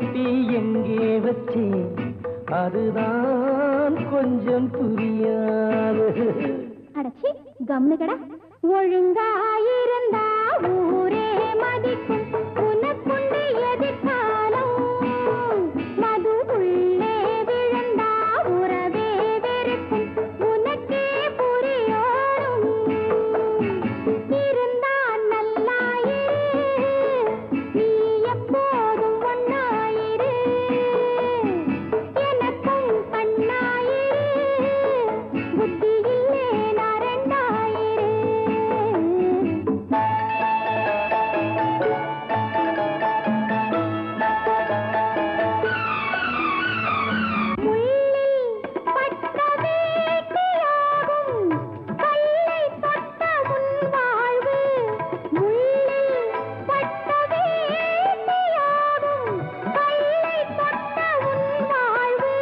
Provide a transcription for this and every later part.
பெட்டி எங்கே வச்சே அதுதான் கொஞ்சம் புரியாது. அடச்சி கம்னுகடா. ஒழுங்காயிருந்தா ஊரே மதிக்கும் உனக்குண்டு எதிர்காலம். மதுவுள்ளே விழுந்தா உறவே வெறுக்கும் உனக்கே புரியோடும். இருந்தான் நல்லாயிரு நீ எப்போதும் ஒன்னாயிரு. எனக்கும் கண்ணாயிரு புத்தியில்லே நரண்டாயிரு. முள்ளில் பட்ட வேட்டியாகும் கல்லை தொட்ட உன் வாழ்வு. முள்ளில் பட்ட வேட்டியாகும் கல்லை தொட்ட உன் வாழ்வு.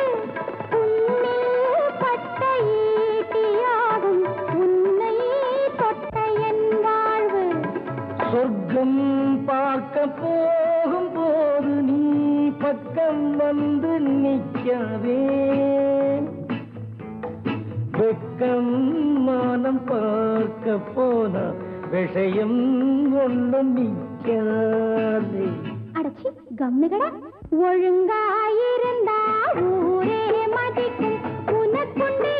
புண்ணில் பட்ட ஈட்டியாகும் உன்னை தொட்ட என் வாழ்வு. சொர்க்கம் பார்க்க போகும் போது நீ பக்கம் வந்து நிற்கவே. வெக்கம் மானம் பார்க்க போனா விஷயம் ஒன்றும் நிற்காதே. அடச்சி கம்னுகடா. ஒழுங்காயிருந்தா ஊரே மதிக்கும் உனக்குண்டு